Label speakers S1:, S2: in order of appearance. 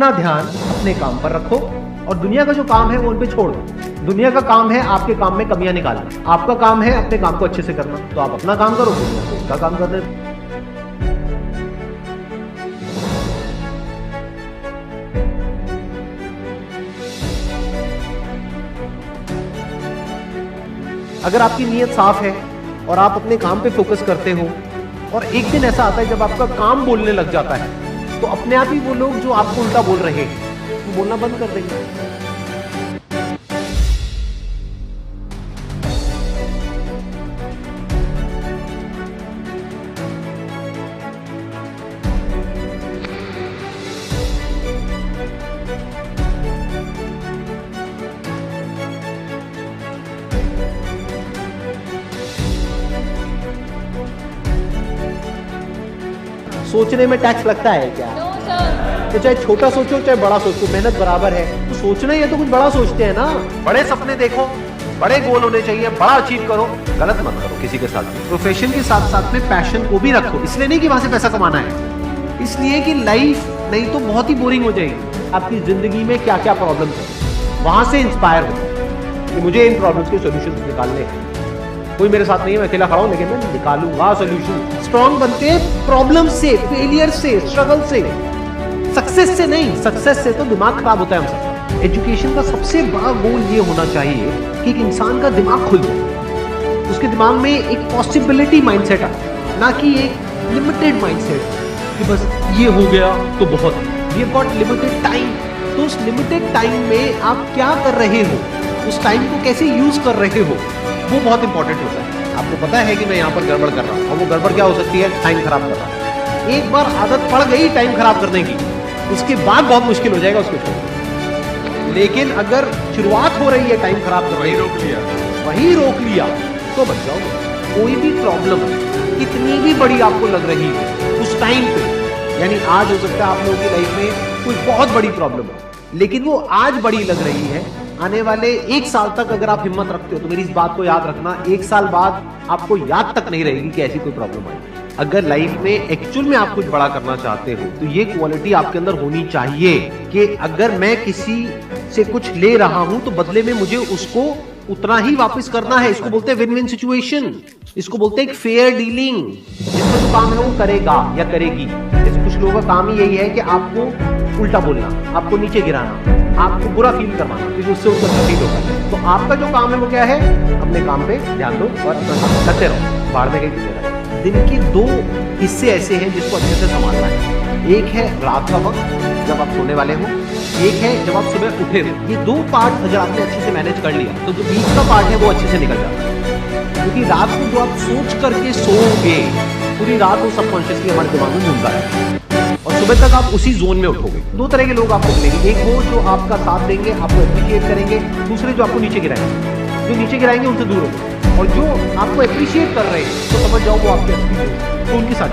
S1: अपना ध्यान अपने काम पर रखो और दुनिया का जो काम है वो उन पे छोड़ दो। दुनिया का काम है आपके काम में कमियां निकालना, आपका काम है अपने काम को अच्छे से करना। तो आप अपना काम करो, दुनिया को उसका काम करने दो। अगर आपकी नीयत साफ है और आप अपने काम पे फोकस करते हो और एक दिन ऐसा आता है जब आपका काम बोलने लग जाता है, तो अपने आप ही वो लोग जो आपको उल्टा बोल रहे हैं वो बोलना बंद कर देंगे। सोचने में टैक्स लगता है क्या? तो चाहे छोटा सोचो चाहे बड़ा सोचो, मेहनत बराबर है। तो सोचना ही है तो कुछ बड़ा सोचते हैं ना। बड़े सपने देखो, बड़े गोल होने चाहिए, बड़ा अचीव करो, गलत मत करो किसी के साथ। प्रोफेशन के साथ साथ में पैशन को भी रखो, इसलिए नहीं कि वहां से पैसा कमाना है, इसलिए कि लाइफ नहीं तो बहुत ही बोरिंग हो जाएगी। आपकी जिंदगी में क्या क्या प्रॉब्लम है वहां से इंस्पायर हो कि मुझे इन प्रॉब्लम्स के सोल्यूशन निकालने हैं। कोई मेरे साथ नहीं है, मैं अकेला खड़ा हूं, लेकिन मैं निकालूंगा सोल्यूशन। स्ट्रॉन्ग बनते हैं प्रॉब्लम से, फेलियर से, स्ट्रगल से, सक्सेस से नहीं। सक्सेस से तो दिमाग खराब होता है हम सब। एजुकेशन का सबसे बड़ा गोल ये होना चाहिए कि एक इंसान का दिमाग खुल जाए, उसके दिमाग में एक पॉसिबिलिटी माइंडसेट आए, ना कि एक लिमिटेड माइंडसेट कि बस ये हो गया तो बहुत है। We have got limited time, तो उस लिमिटेड टाइम में आप क्या कर रहे हो, उस टाइम को कैसे यूज कर रहे हो, वो बहुत इंपॉर्टेंट होता है। आपको पता है कि मैं यहाँ पर गड़बड़ कर रहा हूँ, और वो गड़बड़ क्या हो सकती है? टाइम खराब कर रहा हूँ। एक बार आदत पड़ गई टाइम खराब करने की, उसके बाद बहुत मुश्किल हो जाएगा उसको छोड़ना। लेकिन अगर शुरुआत हो रही है टाइम खराब कर, वही रोक लिया तो बच जाओगे। कोई भी प्रॉब्लम कितनी भी बड़ी आपको लग रही है उस टाइम पे, यानी आज हो सकता है आप लोगों की लाइफ में कोई बहुत बड़ी प्रॉब्लम हो, लेकिन वो आज बड़ी लग रही है, आने वाले 1 साल तक अगर आप हिम्मत रखते हो तो मेरी इस बात को याद रखना, 1 साल बाद आपको याद तक नहीं रहेगी कि ऐसी कोई प्रॉब्लम आई। अगर लाइफ में एक्चुअल में आप कुछ बड़ा करना चाहते हो तो ये क्वालिटी आपके अंदर होनी चाहिए कि अगर मैं किसी से कुछ ले रहा हूं तो बदले में मुझे उसको उतना ही वापस करना है। इसको बोलते हैं विन विन सिचुएशन, इसको बोलते हैं एक फेयर डीलिंग। जिसका जो काम है वो करेगा या करेगी। जैसे कुछ लोगों का काम ही यही है कि आपको उल्टा बोलना, आपको नीचे गिराना, आपको बुरा फील करवाना, क्योंकि उससे उसका फील होता है। तो आपका जो काम है वो क्या है? अपने काम पे ध्यान दो और अपना काम करते रहो, बाहर में कहीं नहीं रहो। दिन के 2 हिस्से ऐसे हैं जिसको अच्छे से संभालना है। एक है रात का वक्त जब आप सोने वाले हो, एक है जब आप सुबह उठे हो। ये 2 पार्ट अगर आपने अच्छे से मैनेज कर लिया तो जो बीच का पार्ट है वो अच्छे से निकल जाता है। क्योंकि रात को जो आप सोच करके सोओगे, पूरी रात वो सबकॉन्शियसली हमारे दिमाग में घूमता है और सुबह तक आप उसी जोन में उठोगे। 2 तरह के लोग आपको मिलेंगे, एक वो जो आपका साथ देंगे, आपको एप्रिशिएट करेंगे, दूसरे जो आपको नीचे गिराएंगे। जो नीचे गिराएंगे उनसे दूर हो, और जो आपको एप्रिशिएट कर रहे हैं तो समझ जाओ वो आपके तो उनके साथ।